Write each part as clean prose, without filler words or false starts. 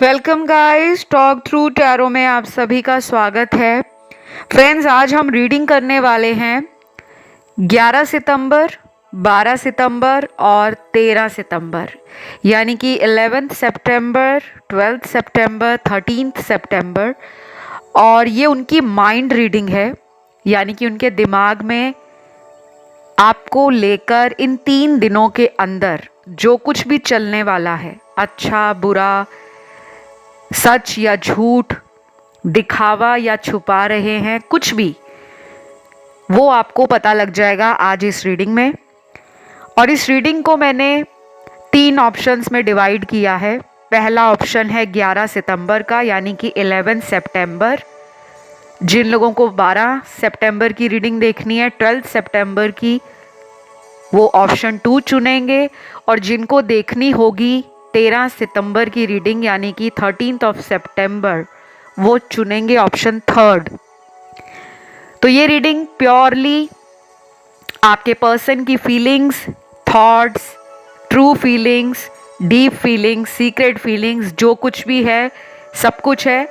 Welcome guys, talk through tarot में आप सभी का स्वागत है। फ्रेंड्स, आज हम रीडिंग करने वाले हैं 11 सितंबर, 12 सितंबर और 13 सितंबर, यानी कि 11 सितंबर, 12 सितंबर, 13 सितंबर। और ये उनकी माइंड रीडिंग है, यानी कि उनके दिमाग में आपको लेकर इन 3 दिनों के अंदर जो कुछ भी चलने वाला है, अच्छा बुरा, सच या झूठ, दिखावा या छुपा रहे हैं, कुछ भी, वो आपको पता लग जाएगा आज इस रीडिंग में। और इस रीडिंग को मैंने 3 ऑप्शंस में डिवाइड किया है। पहला ऑप्शन है 11 सितंबर का, यानी कि 11 सितंबर। जिन लोगों को 12 सितंबर की रीडिंग देखनी है, 12 सितंबर की, वो ऑप्शन 2 चुनेंगे। और जिनको देखनी होगी 13 सितंबर की रीडिंग, यानी कि 13th ऑफ सितंबर, वो चुनेंगे ऑप्शन 3। तो ये रीडिंग प्योरली आपके पर्सन की feelings, thoughts, true feelings, deep feelings, secret feelings, जो कुछ भी है, सब कुछ है।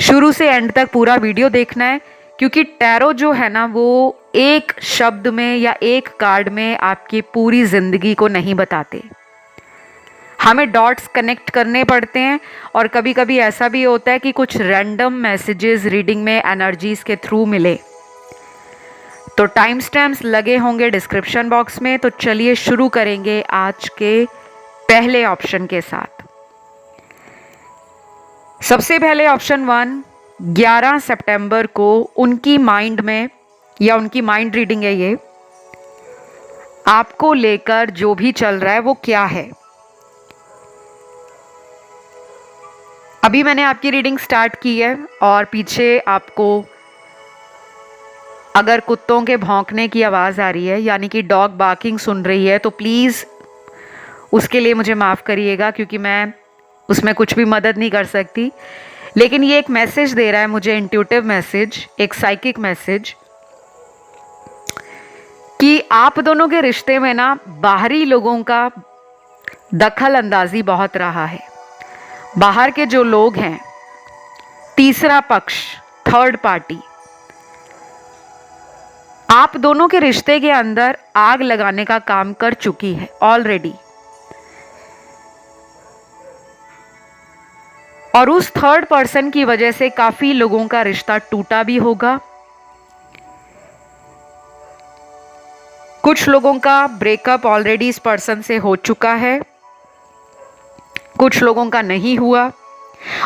शुरू से एंड तक पूरा वीडियो देखना है, क्योंकि टैरो जो है ना, वो एक शब्द में या एक कार्ड में आपकी पूरी जिंदगी को नहीं बताते। हमें डॉट्स कनेक्ट करने पड़ते हैं। और कभी कभी ऐसा भी होता है कि कुछ रैंडम मैसेजेस रीडिंग में एनर्जीज के थ्रू मिले। तो टाइम स्टैम्प्स लगे होंगे डिस्क्रिप्शन बॉक्स में। तो चलिए शुरू करेंगे आज के पहले ऑप्शन के साथ। सबसे पहले ऑप्शन 1, 11 सितंबर को उनकी माइंड में, या उनकी माइंड रीडिंग है ये, आपको लेकर जो भी चल रहा है वो क्या है। अभी मैंने आपकी रीडिंग स्टार्ट की है और पीछे आपको अगर कुत्तों के भौंकने की आवाज़ आ रही है, यानी कि डॉग बार्किंग सुन रही है, तो प्लीज़ उसके लिए मुझे माफ़ करिएगा, क्योंकि मैं उसमें कुछ भी मदद नहीं कर सकती। लेकिन ये एक मैसेज दे रहा है मुझे, इंट्यूटिव मैसेज, एक साइकिक मैसेज, कि आप दोनों के रिश्ते में ना बाहरी लोगों का दखल अंदाजी बहुत रहा है। बाहर के जो लोग हैं, तीसरा पक्ष, थर्ड पार्टी, आप दोनों के रिश्ते के अंदर आग लगाने का काम कर चुकी है ऑलरेडी। और उस थर्ड पर्सन की वजह से काफी लोगों का रिश्ता टूटा भी होगा। कुछ लोगों का ब्रेकअप ऑलरेडी इस पर्सन से हो चुका है, कुछ लोगों का नहीं हुआ,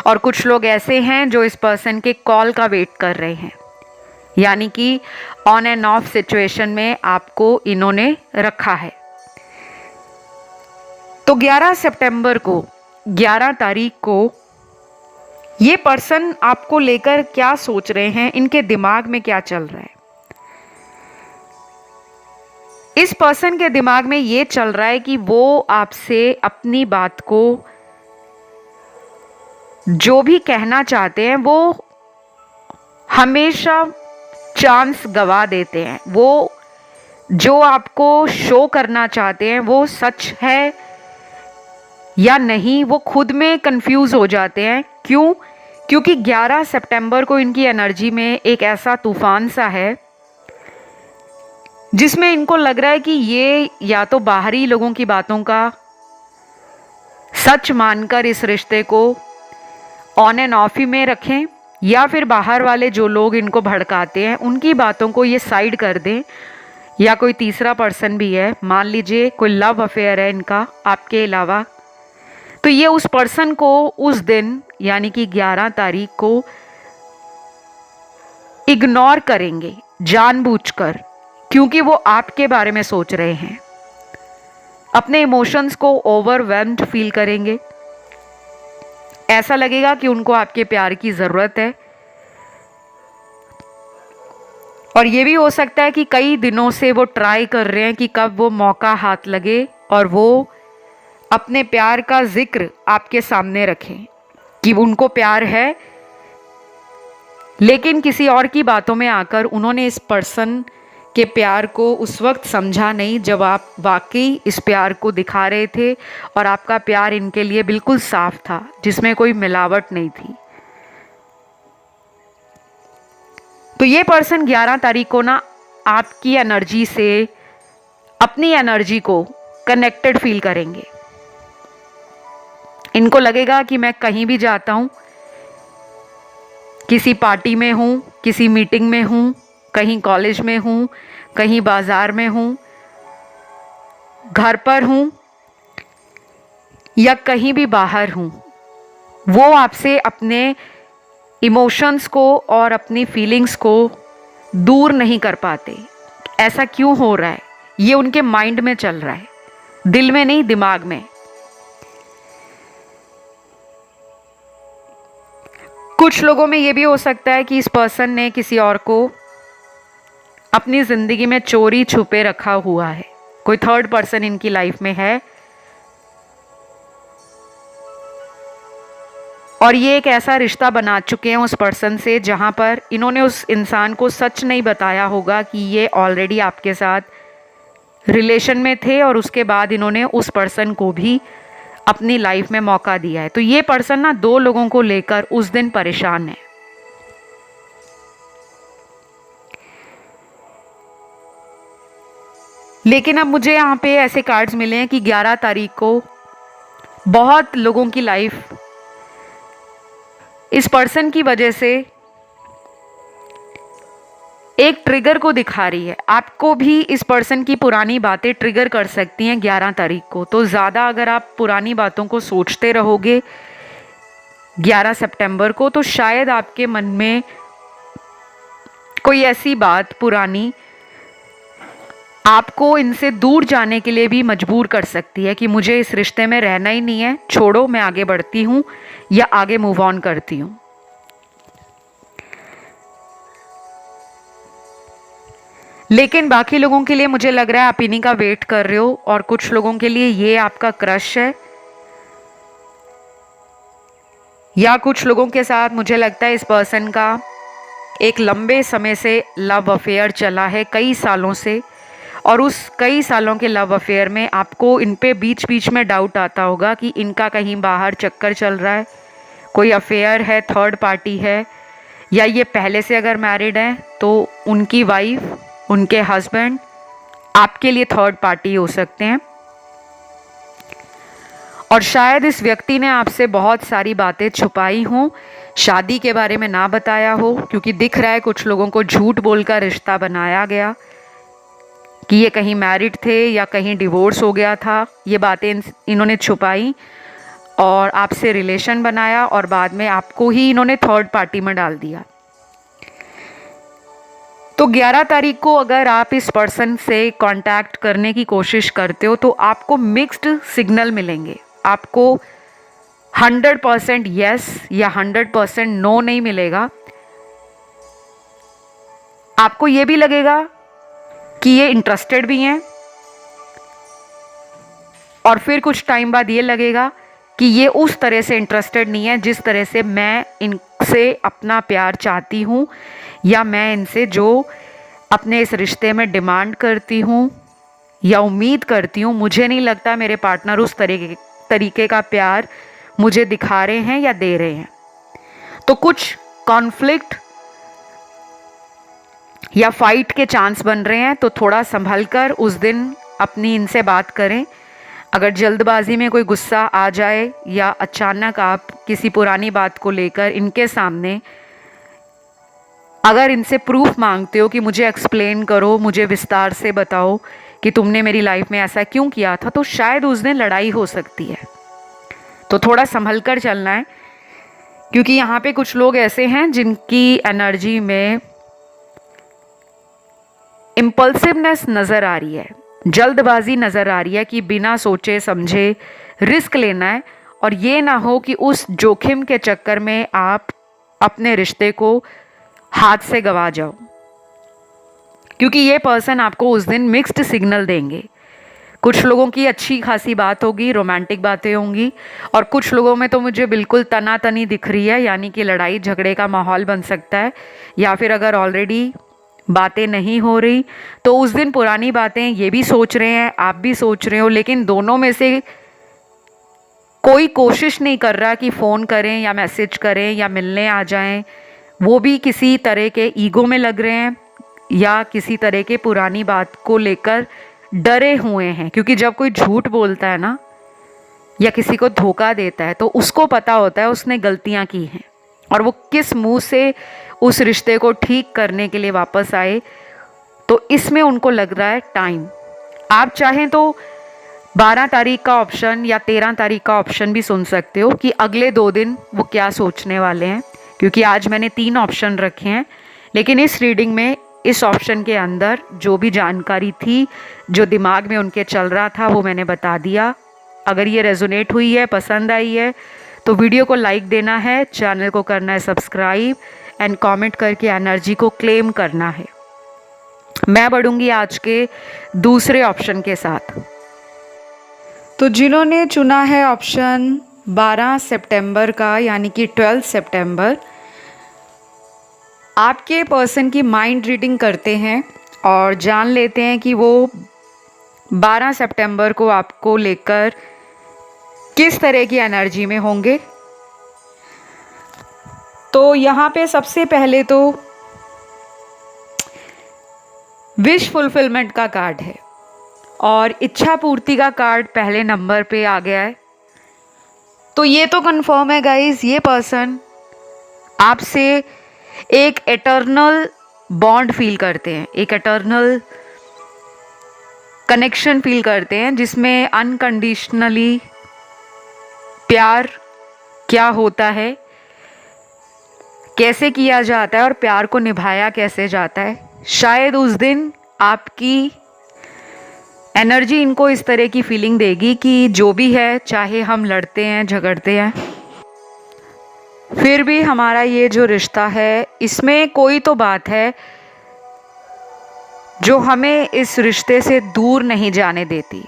और कुछ लोग ऐसे हैं जो इस पर्सन के कॉल का वेट कर रहे हैं, यानी कि ऑन एंड ऑफ सिचुएशन में आपको इन्होंने रखा है। तो 11 सितंबर को, 11 तारीख को, ये पर्सन आपको लेकर क्या सोच रहे हैं, इनके दिमाग में क्या चल रहा है। इस पर्सन के दिमाग में ये चल रहा है कि वो आपसे अपनी बात को, जो भी कहना चाहते हैं, वो हमेशा चांस गवा देते हैं। वो जो आपको शो करना चाहते हैं वो सच है या नहीं, वो खुद में कंफ्यूज हो जाते हैं। क्यों? क्योंकि 11 सितंबर को इनकी एनर्जी में एक ऐसा तूफान सा है जिसमें इनको लग रहा है कि ये या तो बाहरी लोगों की बातों का सच मानकर इस रिश्ते को ऑन एंड ऑफ ही में रखें, या फिर बाहर वाले जो लोग इनको भड़काते हैं उनकी बातों को ये साइड कर दें। या कोई तीसरा पर्सन भी है, मान लीजिए कोई लव अफेयर है इनका आपके अलावा, तो ये उस पर्सन को उस दिन, यानी कि 11 तारीख को इग्नोर करेंगे जानबूझकर, क्योंकि वो आपके बारे में सोच रहे हैं। अपने इमोशंस को ओवरवेल्म्ड फील करेंगे। ऐसा लगेगा कि उनको आपके प्यार की ज़रूरत है। और ये भी हो सकता है कि कई दिनों से वो ट्राई कर रहे हैं कि कब वो मौका हाथ लगे और वो अपने प्यार का जिक्र आपके सामने रखें कि उनको प्यार है, लेकिन किसी और की बातों में आकर उन्होंने इस पर्सन के प्यार को उस वक्त समझा नहीं जब आप वाकई इस प्यार को दिखा रहे थे और आपका प्यार इनके लिए बिल्कुल साफ था, जिसमें कोई मिलावट नहीं थी। तो ये पर्सन 11 तारीख को ना आपकी एनर्जी से, अपनी एनर्जी को कनेक्टेड फील करेंगे। इनको लगेगा कि मैं कहीं भी जाता हूं, किसी पार्टी में हूं, किसी मीटिंग में हूं, कहीं कॉलेज में हूं, कहीं बाजार में हूं, घर पर हूं या कहीं भी बाहर हूं, वो आपसे अपने इमोशंस को और अपनी फीलिंग्स को दूर नहीं कर पाते। ऐसा क्यों हो रहा है? ये उनके माइंड में चल रहा है, दिल में नहीं, दिमाग में। कुछ लोगों में ये भी हो सकता है कि इस पर्सन ने किसी और को अपनी जिंदगी में चोरी छुपे रखा हुआ है। कोई थर्ड पर्सन इनकी लाइफ में है और ये एक ऐसा रिश्ता बना चुके हैं उस पर्सन से जहां पर इन्होंने उस इंसान को सच नहीं बताया होगा कि ये ऑलरेडी आपके साथ रिलेशन में थे और उसके बाद इन्होंने उस पर्सन को भी अपनी लाइफ में मौका दिया है। तो ये पर्सन ना 2 लोगों को लेकर उस दिन परेशान है। लेकिन अब मुझे यहाँ पे ऐसे कार्ड्स मिले हैं कि 11 तारीख को बहुत लोगों की लाइफ इस पर्सन की वजह से एक ट्रिगर को दिखा रही है। आपको भी इस पर्सन की पुरानी बातें ट्रिगर कर सकती हैं 11 तारीख को। तो ज़्यादा अगर आप पुरानी बातों को सोचते रहोगे 11 सितंबर को, तो शायद आपके मन में कोई ऐसी बात पुरानी आपको इनसे दूर जाने के लिए भी मजबूर कर सकती है कि मुझे इस रिश्ते में रहना ही नहीं है, छोड़ो, मैं आगे बढ़ती हूँ या आगे मूव ऑन करती हूँ। लेकिन बाकी लोगों के लिए मुझे लग रहा है आप इन्हीं का वेट कर रहे हो और कुछ लोगों के लिए ये आपका क्रश है, या कुछ लोगों के साथ मुझे लगता है इस पर्सन का एक लंबे समय से लव अफेयर चला है, कई सालों से, और उस कई सालों के लव अफेयर में आपको इन पे बीच बीच में डाउट आता होगा कि इनका कहीं बाहर चक्कर चल रहा है, कोई अफेयर है, थर्ड पार्टी है, या ये पहले से अगर मैरिड हैं तो उनकी वाइफ, उनके हस्बैंड आपके लिए थर्ड पार्टी हो सकते हैं। और शायद इस व्यक्ति ने आपसे बहुत सारी बातें छुपाई हों, शादी के बारे में ना बताया हो, क्योंकि दिख रहा है कुछ लोगों को झूठ बोलकर रिश्ता बनाया गया कि ये कहीं मैरिड थे या कहीं डिवोर्स हो गया था। ये बातें इन्होंने छुपाई और आपसे रिलेशन बनाया और बाद में आपको ही इन्होंने थर्ड पार्टी में डाल दिया। तो 11 तारीख को अगर आप इस पर्सन से कांटेक्ट करने की कोशिश करते हो तो आपको मिक्स्ड सिग्नल मिलेंगे। आपको 100% यस या 100% नो नहीं मिलेगा। आपको ये भी लगेगा कि ये इंटरेस्टेड भी हैं और फिर कुछ टाइम बाद ये लगेगा कि ये उस तरह से इंटरेस्टेड नहीं है जिस तरह से मैं इनसे अपना प्यार चाहती हूँ या मैं इनसे जो अपने इस रिश्ते में डिमांड करती हूँ या उम्मीद करती हूँ। मुझे नहीं लगता मेरे पार्टनर उस तरीके का प्यार मुझे दिखा रहे हैं या दे रहे हैं। तो कुछ कॉन्फ्लिक्ट या फाइट के चांस बन रहे हैं, तो थोड़ा संभल कर उस दिन अपनी इनसे बात करें। अगर जल्दबाजी में कोई गुस्सा आ जाए या अचानक आप किसी पुरानी बात को लेकर इनके सामने अगर इनसे प्रूफ मांगते हो कि मुझे एक्सप्लेन करो, मुझे विस्तार से बताओ कि तुमने मेरी लाइफ में ऐसा क्यों किया था, तो शायद उस दिन लड़ाई हो सकती है। तो थोड़ा संभल कर चलना है, क्योंकि यहाँ पे कुछ लोग ऐसे हैं जिनकी एनर्जी में इम्पल्सिवनेस नज़र आ रही है, जल्दबाजी नज़र आ रही है कि बिना सोचे समझे रिस्क लेना है, और ये ना हो कि उस जोखिम के चक्कर में आप अपने रिश्ते को हाथ से गवा जाओ। क्योंकि ये पर्सन आपको उस दिन मिक्स्ड सिग्नल देंगे। कुछ लोगों की अच्छी खासी बात होगी, रोमांटिक बातें होंगी, और कुछ लोगों में तो मुझे बिल्कुल तनातनी दिख रही है, यानी कि लड़ाई झगड़े का माहौल बन सकता है। या फिर अगर ऑलरेडी बातें नहीं हो रही, तो उस दिन पुरानी बातें ये भी सोच रहे हैं, आप भी सोच रहे हो, लेकिन दोनों में से कोई कोशिश नहीं कर रहा कि फ़ोन करें या मैसेज करें या मिलने आ जाएं। वो भी किसी तरह के ईगो में लग रहे हैं या किसी तरह के पुरानी बात को लेकर डरे हुए हैं, क्योंकि जब कोई झूठ बोलता है ना या किसी को धोखा देता है तो उसको पता होता है उसने गलतियां की हैं और वो किस मुंह से उस रिश्ते को ठीक करने के लिए वापस आए। तो इसमें उनको लग रहा है टाइम। आप चाहें तो 12 तारीख का ऑप्शन या 13 तारीख का ऑप्शन भी सुन सकते हो कि अगले 2 दिन वो क्या सोचने वाले हैं, क्योंकि आज मैंने 3 ऑप्शन रखे हैं, लेकिन इस रीडिंग में इस ऑप्शन के अंदर जो भी जानकारी थी, जो दिमाग में उनके चल रहा था, वो मैंने बता दिया। अगर ये रेजोनेट हुई है, पसंद आई है, तो वीडियो को लाइक देना है, चैनल को करना है सब्सक्राइब एंड कमेंट करके एनर्जी को क्लेम करना है। मैं बढ़ूंगी आज के दूसरे ऑप्शन के साथ। तो जिन्होंने चुना है ऑप्शन 12 सितंबर का, यानी कि 12 सितंबर, आपके पर्सन की माइंड रीडिंग करते हैं और जान लेते हैं कि वो 12 सितंबर को आपको लेकर किस तरह की एनर्जी में होंगे। तो यहाँ पे सबसे पहले तो विश फुलफिलमेंट का कार्ड है और इच्छा पूर्ति का कार्ड पहले नंबर पे आ गया है। तो ये तो कंफर्म है गाइस, ये पर्सन आपसे एक एटर्नल बॉन्ड फील करते हैं, एक एटर्नल कनेक्शन फील करते हैं, जिसमें अनकंडीशनली प्यार क्या होता है, कैसे किया जाता है और प्यार को निभाया कैसे जाता है। शायद उस दिन आपकी एनर्जी इनको इस तरह की फीलिंग देगी कि जो भी है, चाहे हम लड़ते हैं, झगड़ते हैं, फिर भी हमारा ये जो रिश्ता है, इसमें कोई तो बात है जो हमें इस रिश्ते से दूर नहीं जाने देती।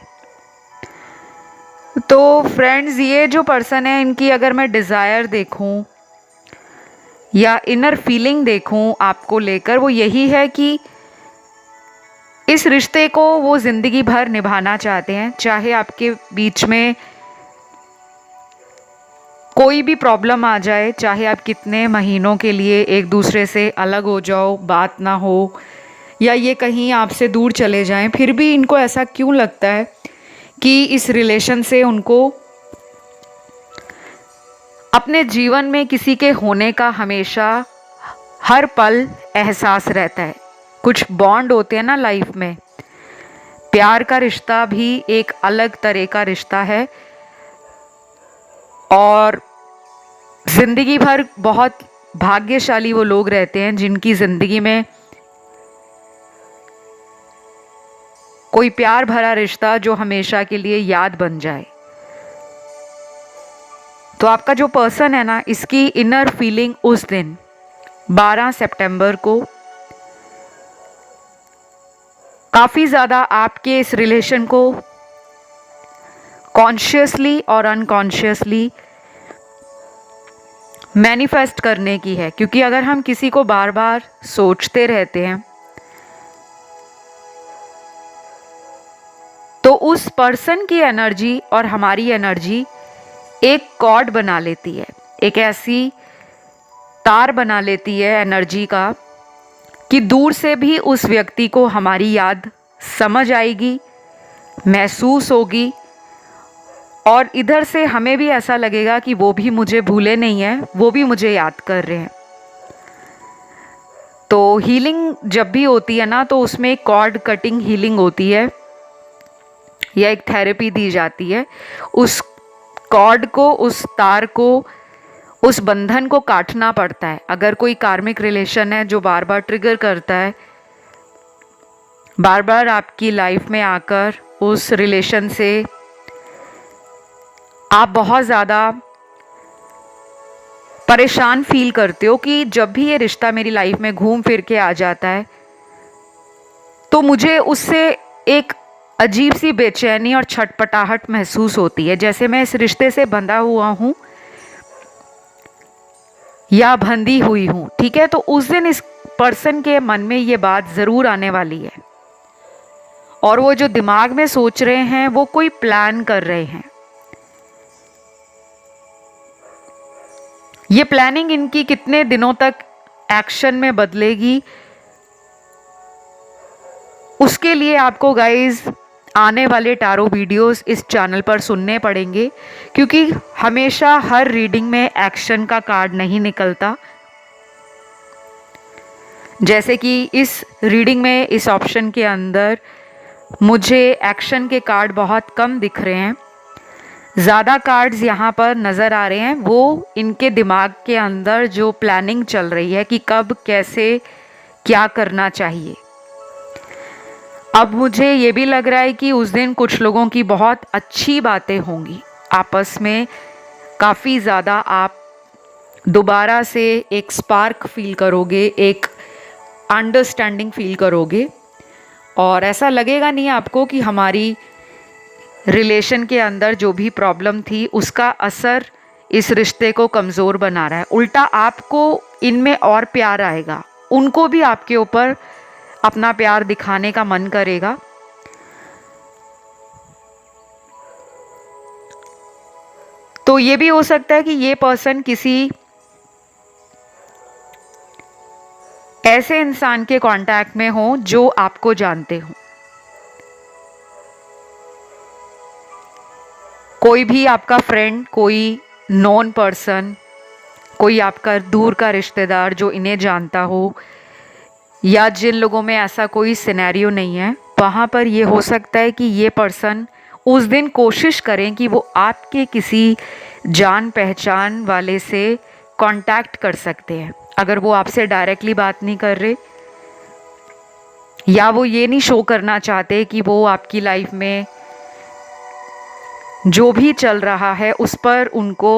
तो फ्रेंड्स, ये जो पर्सन है, इनकी अगर मैं डिज़ायर देखूं या इनर फीलिंग देखूं आपको लेकर, वो यही है कि इस रिश्ते को वो ज़िंदगी भर निभाना चाहते हैं। चाहे आपके बीच में कोई भी प्रॉब्लम आ जाए, चाहे आप कितने महीनों के लिए एक दूसरे से अलग हो जाओ, बात ना हो, या ये कहीं आपसे दूर चले जाएं, फिर भी इनको ऐसा क्यों लगता है कि इस रिलेशन से उनको अपने जीवन में किसी के होने का हमेशा हर पल एहसास रहता है। कुछ बॉन्ड होते हैं ना लाइफ में, प्यार का रिश्ता भी एक अलग तरह का रिश्ता है और ज़िंदगी भर बहुत भाग्यशाली वो लोग रहते हैं जिनकी ज़िंदगी में कोई प्यार भरा रिश्ता जो हमेशा के लिए याद बन जाए। तो आपका जो पर्सन है ना, इसकी इनर फीलिंग उस दिन 12 सितंबर को काफ़ी ज़्यादा आपके इस रिलेशन को कॉन्शियसली और अनकॉन्शियसली मैनिफेस्ट करने की है। क्योंकि अगर हम किसी को बार बार सोचते रहते हैं तो उस पर्सन की एनर्जी और हमारी एनर्जी एक कॉर्ड बना लेती है, एक ऐसी तार बना लेती है एनर्जी का कि दूर से भी उस व्यक्ति को हमारी याद समझ आएगी, महसूस होगी, और इधर से हमें भी ऐसा लगेगा कि वो भी मुझे भूले नहीं हैं, वो भी मुझे याद कर रहे हैं। तो हीलिंग जब भी होती है ना, तो उसमें एक कॉर्ड कटिंग हीलिंग होती है या एक थेरेपी दी जाती है। उस कॉर्ड को, उस तार को, उस बंधन को काटना पड़ता है। अगर कोई कार्मिक रिलेशन है जो बार बार ट्रिगर करता है, बार बार आपकी लाइफ में आकर उस रिलेशन से आप बहुत ज़्यादा परेशान फील करते हो कि जब भी ये रिश्ता मेरी लाइफ में घूम फिर के आ जाता है तो मुझे उससे एक अजीब सी बेचैनी और छटपटाहट महसूस होती है, जैसे मैं इस रिश्ते से बंधा हुआ हूँ या बंधी हुई हूँ। ठीक है, तो उस दिन इस पर्सन के मन में ये बात ज़रूर आने वाली है, और वो जो दिमाग में सोच रहे हैं वो कोई प्लान कर रहे हैं। ये प्लानिंग इनकी कितने दिनों तक एक्शन में बदलेगी, उसके लिए आपको गाइज आने वाले टारो वीडियोस इस चैनल पर सुनने पड़ेंगे, क्योंकि हमेशा हर रीडिंग में एक्शन का कार्ड नहीं निकलता। जैसे कि इस रीडिंग में इस ऑप्शन के अंदर मुझे एक्शन के कार्ड बहुत कम दिख रहे हैं। ज़्यादा कार्ड्स यहाँ पर नज़र आ रहे हैं, वो इनके दिमाग के अंदर जो प्लानिंग चल रही है कि कब कैसे क्या करना चाहिए। अब मुझे ये भी लग रहा है कि उस दिन कुछ लोगों की बहुत अच्छी बातें होंगी आपस में, काफ़ी ज़्यादा आप दोबारा से एक स्पार्क फील करोगे, एक अंडरस्टैंडिंग फील करोगे, और ऐसा लगेगा नहीं आपको कि हमारी रिलेशन के अंदर जो भी प्रॉब्लम थी उसका असर इस रिश्ते को कमज़ोर बना रहा है। उल्टा आपको इनमें और प्यार आएगा, उनको भी आपके ऊपर अपना प्यार दिखाने का मन करेगा। तो ये भी हो सकता है कि ये पर्सन किसी ऐसे इंसान के कांटेक्ट में हो जो आपको जानते हो। कोई भी आपका फ्रेंड, कोई नॉन पर्सन, कोई आपका दूर का रिश्तेदार जो इन्हें जानता हो, या जिन लोगों में ऐसा कोई सिनेरियो नहीं है, वहाँ पर ये हो सकता है कि ये पर्सन उस दिन कोशिश करें कि वो आपके किसी जान पहचान वाले से कांटेक्ट कर सकते हैं। अगर वो आपसे डायरेक्टली बात नहीं कर रहे, या वो ये नहीं शो करना चाहते कि वो आपकी लाइफ में जो भी चल रहा है उस पर उनको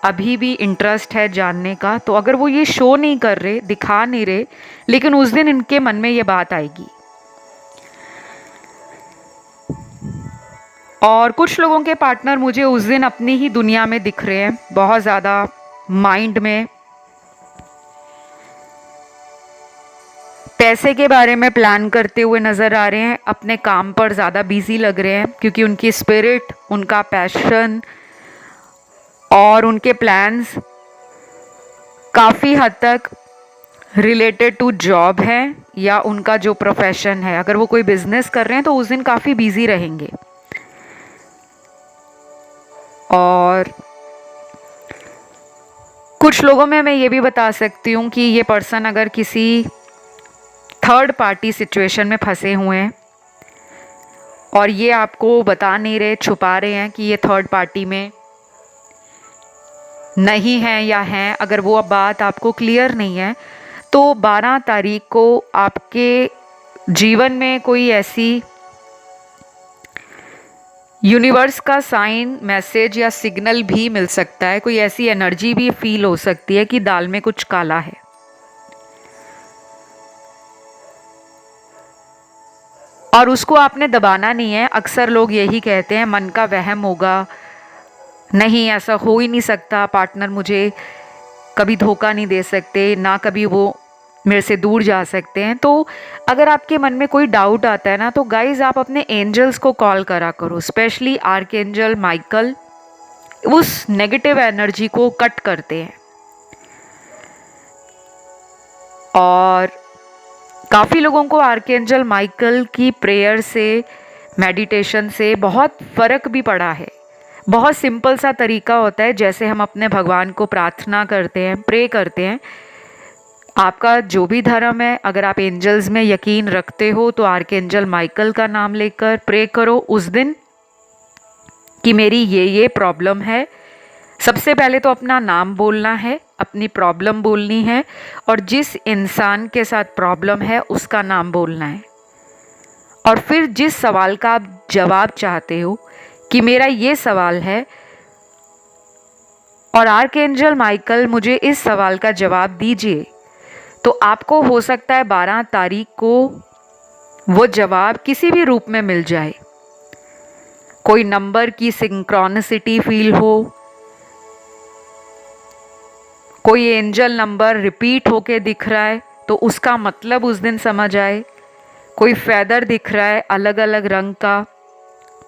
अभी भी इंटरेस्ट है जानने का, तो अगर वो ये शो नहीं कर रहे, दिखा नहीं रहे, लेकिन उस दिन इनके मन में ये बात आएगी। और कुछ लोगों के पार्टनर मुझे उस दिन अपनी ही दुनिया में दिख रहे हैं, बहुत ज़्यादा माइंड में पैसे के बारे में प्लान करते हुए नज़र आ रहे हैं, अपने काम पर ज़्यादा बिजी लग रहे हैं, क्योंकि उनकी स्पिरिट, उनका पैशन और उनके प्लान्स काफ़ी हद तक रिलेटेड टू जॉब है या उनका जो प्रोफेशन है। अगर वो कोई बिजनेस कर रहे हैं तो उस दिन काफ़ी बिजी रहेंगे। और कुछ लोगों में मैं ये भी बता सकती हूँ कि ये पर्सन अगर किसी थर्ड पार्टी सिचुएशन में फंसे हुए हैं और ये आपको बता नहीं रहे, छुपा रहे हैं कि ये थर्ड पार्टी में नहीं है या हैं, अगर वो अब बात आपको क्लियर नहीं है, तो 12 तारीख को आपके जीवन में कोई ऐसी यूनिवर्स का साइन, मैसेज या सिग्नल भी मिल सकता है, कोई ऐसी एनर्जी भी फील हो सकती है कि दाल में कुछ काला है। और उसको आपने दबाना नहीं है। अक्सर लोग यही कहते हैं, मन का वहम होगा, नहीं ऐसा हो ही नहीं सकता, पार्टनर मुझे कभी धोखा नहीं दे सकते, ना कभी वो मेरे से दूर जा सकते हैं। तो अगर आपके मन में कोई डाउट आता है ना, तो गाइज आप अपने एंजल्स को कॉल करा करो, स्पेशली आर्कएंजल माइकल उस नेगेटिव एनर्जी को कट करते हैं। और काफ़ी लोगों को आर्कएंजल माइकल की प्रेयर से, मेडिटेशन से बहुत फ़र्क भी पड़ा है। बहुत सिंपल सा तरीका होता है, जैसे हम अपने भगवान को प्रार्थना करते हैं, प्रे करते हैं। आपका जो भी धर्म है, अगर आप एंजल्स में यकीन रखते हो तो आर्कएंजल माइकल का नाम लेकर प्रे करो उस दिन कि मेरी ये प्रॉब्लम है। सबसे पहले तो अपना नाम बोलना है, अपनी प्रॉब्लम बोलनी है, और जिस इंसान के साथ प्रॉब्लम है उसका नाम बोलना है। और फिर जिस सवाल का आप जवाब चाहते हो कि मेरा ये सवाल है और आर्कएंजल माइकल मुझे इस सवाल का जवाब दीजिए, तो आपको हो सकता है 12 तारीख को वो जवाब किसी भी रूप में मिल जाए। कोई नंबर की सिंक्रोनिसिटी फील हो, कोई एंजल नंबर रिपीट होके दिख रहा है, तो उसका मतलब उस दिन समझ आए। कोई फेदर दिख रहा है अलग अलग रंग का,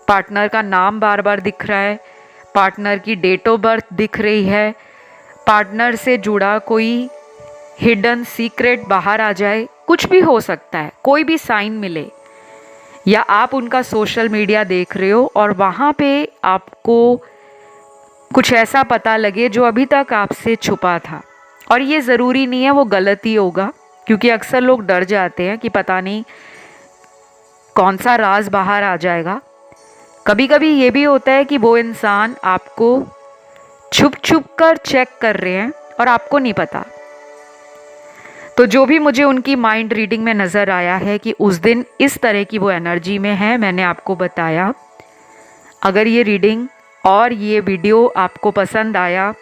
पार्टनर का नाम बार बार दिख रहा है, पार्टनर की डेट ऑफ बर्थ दिख रही है, पार्टनर से जुड़ा कोई हिडन सीक्रेट बाहर आ जाए, कुछ भी हो सकता है, कोई भी साइन मिले, या आप उनका सोशल मीडिया देख रहे हो और वहाँ पे आपको कुछ ऐसा पता लगे जो अभी तक आपसे छुपा था। और ये ज़रूरी नहीं है वो गलत ही होगा, क्योंकि अक्सर लोग डर जाते हैं कि पता नहीं कौन सा राज बाहर आ जाएगा। कभी कभी ये भी होता है कि वो इंसान आपको छुप छुप कर चेक कर रहे हैं और आपको नहीं पता। तो जो भी मुझे उनकी माइंड रीडिंग में नज़र आया है कि उस दिन इस तरह की वो एनर्जी में है, मैंने आपको बताया। अगर ये रीडिंग और ये वीडियो आपको पसंद आया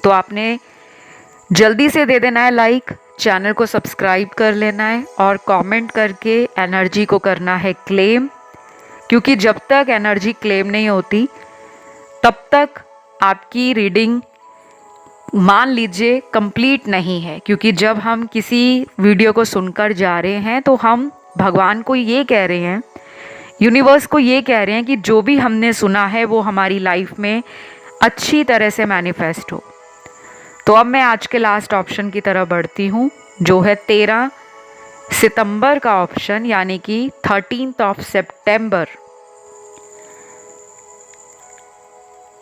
तो आपने जल्दी से दे देना है लाइक, चैनल को सब्सक्राइब कर लेना है और कमेंट करके एनर्जी को करना है क्लेम, क्योंकि जब तक एनर्जी क्लेम नहीं होती तब तक आपकी रीडिंग मान लीजिए कंप्लीट नहीं है। क्योंकि जब हम किसी वीडियो को सुनकर जा रहे हैं तो हम भगवान को ये कह रहे हैं, यूनिवर्स को ये कह रहे हैं कि जो भी हमने सुना है वो हमारी लाइफ में अच्छी तरह से मैनिफेस्ट हो। तो अब मैं आज के लास्ट ऑप्शन की तरफ बढ़ती हूँ, जो है 13 सितंबर का ऑप्शन, यानी कि 13 सितंबर।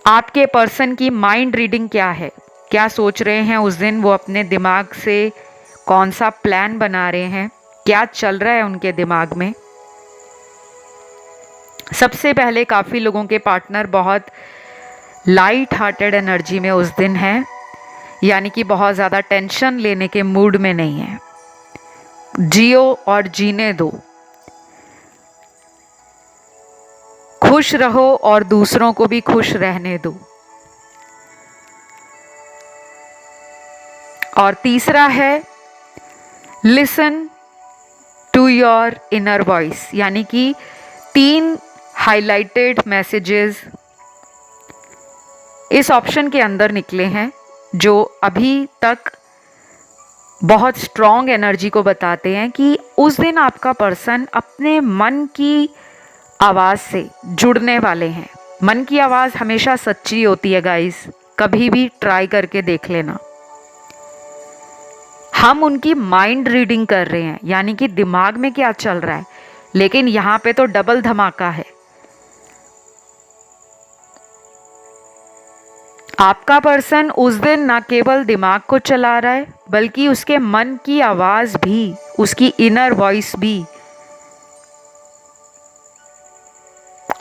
आपके पर्सन की माइंड रीडिंग क्या है, क्या सोच रहे हैं उस दिन वो अपने दिमाग से, कौन सा प्लान बना रहे हैं, क्या चल रहा है उनके दिमाग में। सबसे पहले काफ़ी लोगों के पार्टनर बहुत लाइट हार्टेड एनर्जी में उस दिन है, यानी कि बहुत ज़्यादा टेंशन लेने के मूड में नहीं है। जियो और जीने दो, खुश रहो और दूसरों को भी खुश रहने दो। और तीसरा है listen to your inner voice, यानी कि 3 हाइलाइटेड मैसेजेस इस ऑप्शन के अंदर निकले हैं, जो अभी तक बहुत स्ट्रॉन्ग एनर्जी को बताते हैं कि उस दिन आपका पर्सन अपने मन की आवाज़ से जुड़ने वाले हैं। मन की आवाज़ हमेशा सच्ची होती है गाइस, कभी भी ट्राई करके देख लेना। हम उनकी माइंड रीडिंग कर रहे हैं, यानी कि दिमाग में क्या चल रहा है, लेकिन यहाँ पे तो डबल धमाका है। आपका पर्सन उस दिन ना केवल दिमाग को चला रहा है, बल्कि उसके मन की आवाज़ भी, उसकी इनर वॉइस भी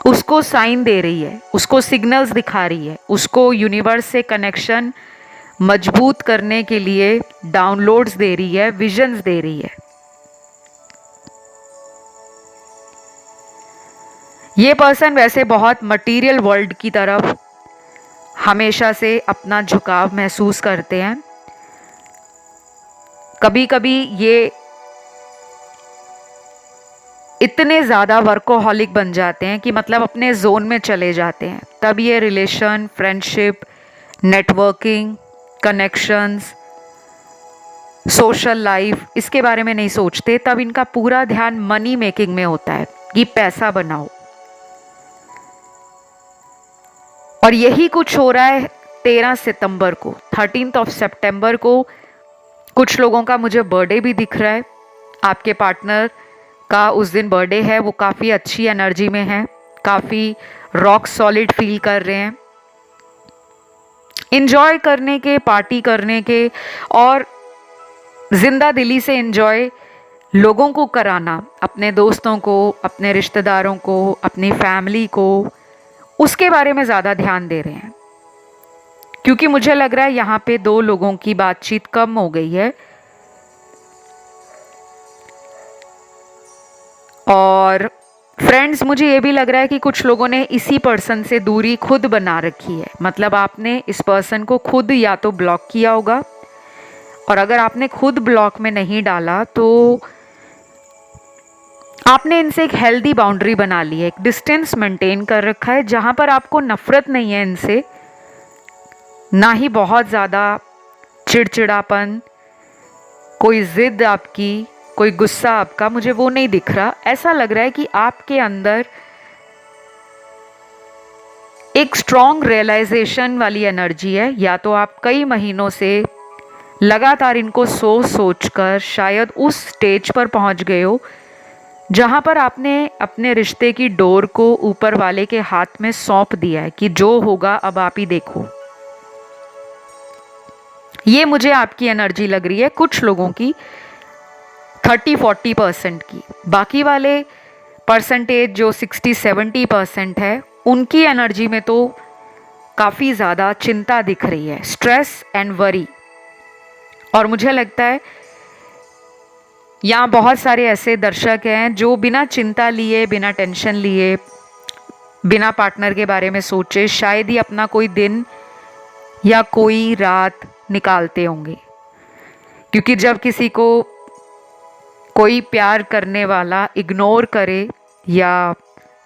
उसको साइन दे रही है, उसको सिग्नल्स दिखा रही है, उसको यूनिवर्स से कनेक्शन मजबूत करने के लिए डाउनलोड्स दे रही है, विजन्स दे रही है। ये पर्सन वैसे बहुत मटेरियल वर्ल्ड की तरफ हमेशा से अपना झुकाव महसूस करते हैं। कभी कभी ये इतने ज़्यादा वर्कोहॉलिक बन जाते हैं कि मतलब अपने जोन में चले जाते हैं। तब ये relation, friendship, networking, connections, social life, इसके बारे में नहीं सोचते। तब इनका पूरा ध्यान मनी मेकिंग में होता है कि पैसा बनाओ। और यही कुछ हो रहा है 13 सितंबर को, 13 सितंबर को। कुछ लोगों का मुझे बर्थडे भी दिख रहा है। आपके पार्टनर का उस दिन बर्थडे है, वो काफ़ी अच्छी एनर्जी में है, काफ़ी रॉक सॉलिड फील कर रहे हैं, इंजॉय करने के, पार्टी करने के और जिंदा दिली से इंजॉय लोगों को कराना, अपने दोस्तों को, अपने रिश्तेदारों को, अपनी फैमिली को, उसके बारे में ज़्यादा ध्यान दे रहे हैं। क्योंकि मुझे लग रहा है यहाँ पे 2 लोगों की बातचीत कम हो गई है। और फ्रेंड्स, मुझे ये भी लग रहा है कि कुछ लोगों ने इसी पर्सन से दूरी खुद बना रखी है। मतलब आपने इस पर्सन को खुद या तो ब्लॉक किया होगा, और अगर आपने खुद ब्लॉक में नहीं डाला तो आपने इनसे एक हेल्दी बाउंड्री बना ली है, एक डिस्टेंस मेंटेन कर रखा है, जहाँ पर आपको नफरत नहीं है इनसे, ना ही बहुत ज़्यादा चिड़चिड़ापन, कोई जिद आपकी, कोई गुस्सा आपका, मुझे वो नहीं दिख रहा। ऐसा लग रहा है कि आपके अंदर एक स्ट्रॉन्ग रियलाइजेशन वाली एनर्जी है। या तो आप कई महीनों से लगातार इनको सोच सोच कर शायद उस स्टेज पर पहुंच गए हो जहां पर आपने अपने रिश्ते की डोर को ऊपर वाले के हाथ में सौंप दिया है कि जो होगा अब आप ही देखो। ये मुझे आपकी एनर्जी लग रही है, कुछ लोगों की 30-40% की। बाकी वाले परसेंटेज जो 60-70% है, उनकी एनर्जी में तो काफ़ी ज़्यादा चिंता दिख रही है, स्ट्रेस एंड वरी। और मुझे लगता है यहाँ बहुत सारे ऐसे दर्शक हैं जो बिना चिंता लिए, बिना टेंशन लिए, बिना पार्टनर के बारे में सोचे शायद ही अपना कोई दिन या कोई रात निकालते होंगे। क्योंकि जब किसी को कोई प्यार करने वाला इग्नोर करे या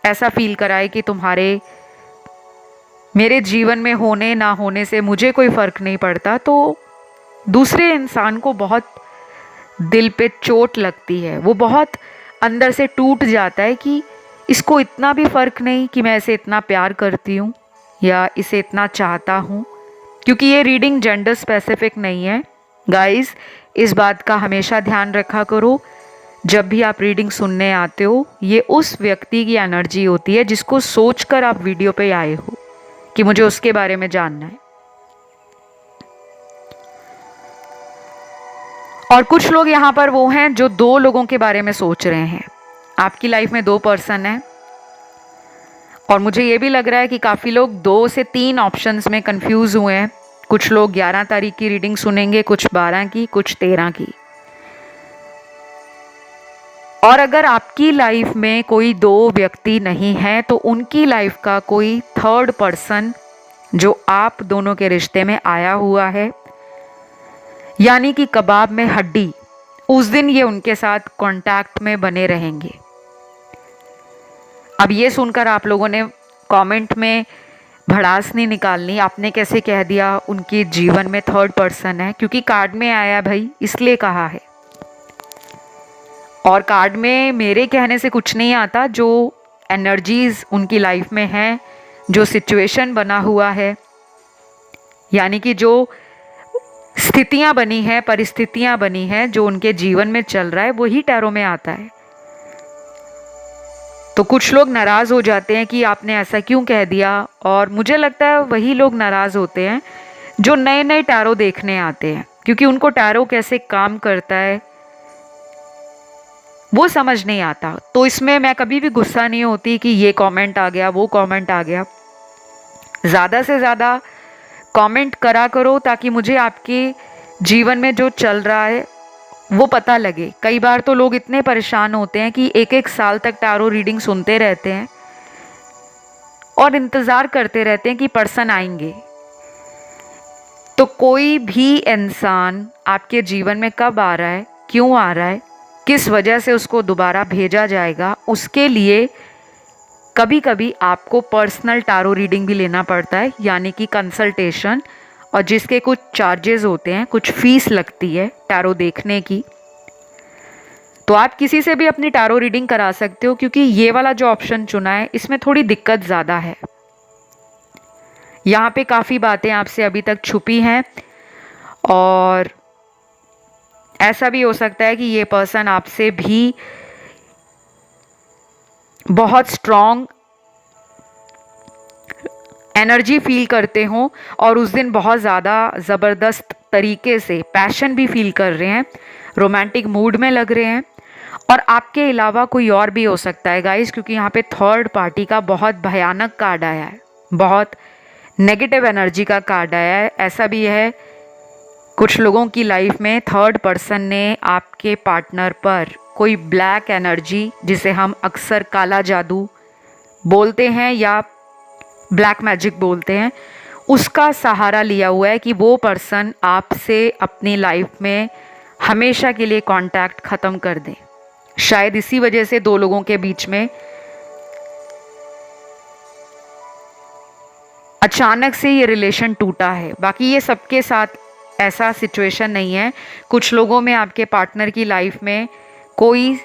ऐसा फील कराए कि तुम्हारे मेरे जीवन में होने ना होने से मुझे कोई फ़र्क नहीं पड़ता, तो दूसरे इंसान को बहुत दिल पे चोट लगती है। वो बहुत अंदर से टूट जाता है कि इसको इतना भी फ़र्क नहीं कि मैं इसे इतना प्यार करती हूँ या इसे इतना चाहता हूँ। क्योंकि ये रीडिंग जेंडर स्पेसिफिक नहीं है गाइस, इस बात का हमेशा ध्यान रखा करो। जब भी आप रीडिंग सुनने आते हो, ये उस व्यक्ति की एनर्जी होती है जिसको सोचकर आप वीडियो पे आए हो कि मुझे उसके बारे में जानना है। और कुछ लोग यहाँ पर वो हैं जो 2 लोगों के बारे में सोच रहे हैं। आपकी लाइफ में 2 पर्सन हैं और मुझे ये भी लग रहा है कि काफ़ी लोग 2 से 3 ऑप्शंस में कंफ्यूज हुए हैं। कुछ लोग 11 तारीख की रीडिंग सुनेंगे, कुछ 12 की, कुछ 13 की। और अगर आपकी लाइफ में कोई 2 व्यक्ति नहीं है तो उनकी लाइफ का कोई थर्ड पर्सन जो आप दोनों के रिश्ते में आया हुआ है, यानी कि कबाब में हड्डी, उस दिन ये उनके साथ कांटेक्ट में बने रहेंगे। अब ये सुनकर आप लोगों ने कमेंट में भड़ास नहीं निकालनी, आपने कैसे कह दिया उनके जीवन में थर्ड पर्सन है, क्योंकि कार्ड में आया भाई, इसलिए कहा है। और कार्ड में मेरे कहने से कुछ नहीं आता, जो एनर्जीज उनकी लाइफ में हैं, जो सिचुएशन बना हुआ है, यानी कि जो स्थितियां बनी हैं, परिस्थितियां बनी हैं, जो उनके जीवन में चल रहा है, वही टैरो में आता है। तो कुछ लोग नाराज़ हो जाते हैं कि आपने ऐसा क्यों कह दिया, और मुझे लगता है वही लोग नाराज़ होते हैं जो नए नए टैरो देखने आते हैं, क्योंकि उनको टैरो कैसे काम करता है वो समझ नहीं आता। तो इसमें मैं कभी भी गुस्सा नहीं होती कि ये कमेंट आ गया, वो कमेंट आ गया। ज़्यादा से ज़्यादा कमेंट करा करो ताकि मुझे आपके जीवन में जो चल रहा है वो पता लगे। कई बार तो लोग इतने परेशान होते हैं कि 1-1 साल तक टैरो रीडिंग सुनते रहते हैं और इंतज़ार करते रहते हैं कि पर्सन आएंगे। तो कोई भी इंसान आपके जीवन में कब आ रहा है, क्यों आ रहा है, किस वजह से उसको दोबारा भेजा जाएगा, उसके लिए कभी कभी आपको पर्सनल टैरो रीडिंग भी लेना पड़ता है, यानी कि कंसल्टेशन, और जिसके कुछ चार्जेस होते हैं, कुछ फीस लगती है टैरो देखने की। तो आप किसी से भी अपनी टैरो रीडिंग करा सकते हो, क्योंकि ये वाला जो ऑप्शन चुना है इसमें थोड़ी दिक्कत ज़्यादा है। यहाँ पे काफ़ी बातें आपसे अभी तक छुपी हैं और ऐसा भी हो सकता है कि ये पर्सन आपसे भी बहुत स्ट्रॉन्ग एनर्जी फील करते हों और उस दिन बहुत ज़्यादा ज़बरदस्त तरीके से पैशन भी फील कर रहे हैं, रोमांटिक मूड में लग रहे हैं। और आपके अलावा कोई और भी हो सकता है गाइस, क्योंकि यहाँ पे थर्ड पार्टी का बहुत भयानक कार्ड आया है, बहुत नेगेटिव एनर्जी का कार्ड आया है। ऐसा भी है कुछ लोगों की लाइफ में थर्ड पर्सन ने आपके पार्टनर पर कोई ब्लैक एनर्जी, जिसे हम अक्सर काला जादू बोलते हैं या ब्लैक मैजिक बोलते हैं, उसका सहारा लिया हुआ है कि वो पर्सन आपसे अपनी लाइफ में हमेशा के लिए कांटेक्ट ख़त्म कर दे। शायद इसी वजह से 2 लोगों के बीच में अचानक से ये रिलेशन टूटा है। बाकी ये सबके साथ ऐसा सिचुएशन नहीं है। कुछ लोगों में आपके पार्टनर की लाइफ में कोई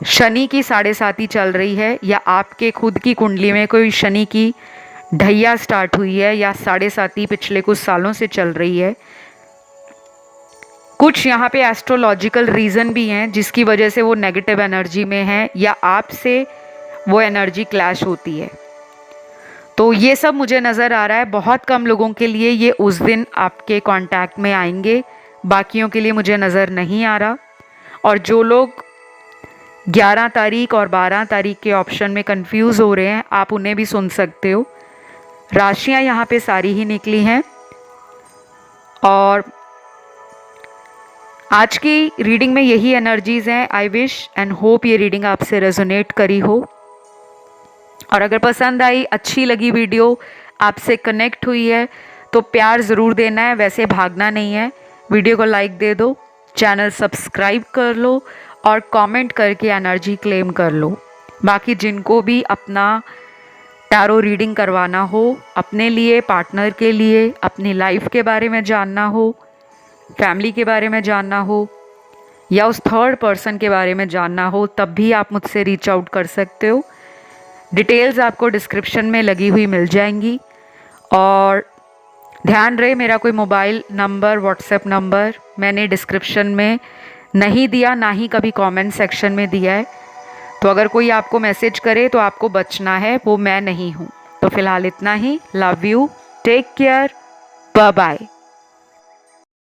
शनि की 7.5 चल रही है, या आपके खुद की कुंडली में कोई शनि की ढैया स्टार्ट हुई है, या 7.5 पिछले कुछ सालों से चल रही है। कुछ यहाँ पे एस्ट्रोलॉजिकल रीज़न भी हैं जिसकी वजह से वो नेगेटिव एनर्जी में है, या आपसे वो एनर्जी क्लैश होती है। तो ये सब मुझे नज़र आ रहा है। बहुत कम लोगों के लिए ये उस दिन आपके कांटेक्ट में आएंगे, बाकियों के लिए मुझे नज़र नहीं आ रहा। और जो लोग 11 तारीख और 12 तारीख के ऑप्शन में कंफ्यूज हो रहे हैं, आप उन्हें भी सुन सकते हो। राशियां यहाँ पे सारी ही निकली हैं। और आज की रीडिंग में यही एनर्जीज़ हैं। आई विश एंड होप ये रीडिंग आपसे रेजोनेट करी हो। और अगर पसंद आई, अच्छी लगी वीडियो, आपसे कनेक्ट हुई है, तो प्यार ज़रूर देना है, वैसे भागना नहीं है। वीडियो को लाइक दे दो, चैनल सब्सक्राइब कर लो और कमेंट करके एनर्जी क्लेम कर लो। बाकी जिनको भी अपना टैरो रीडिंग करवाना हो, अपने लिए, पार्टनर के लिए, अपनी लाइफ के बारे में जानना हो, फैमिली के बारे में जानना हो, या उस थर्ड पर्सन के बारे में जानना हो, तब भी आप मुझसे रीच आउट कर सकते हो। डिटेल्स आपको डिस्क्रिप्शन में लगी हुई मिल जाएंगी। और ध्यान रहे, मेरा कोई मोबाइल नंबर, व्हाट्सएप नंबर मैंने डिस्क्रिप्शन में नहीं दिया, ना ही कभी कमेंट सेक्शन में दिया है। तो अगर कोई आपको मैसेज करे तो आपको बचना है, वो मैं नहीं हूँ। तो फिलहाल इतना ही। Love you, take care, bye bye.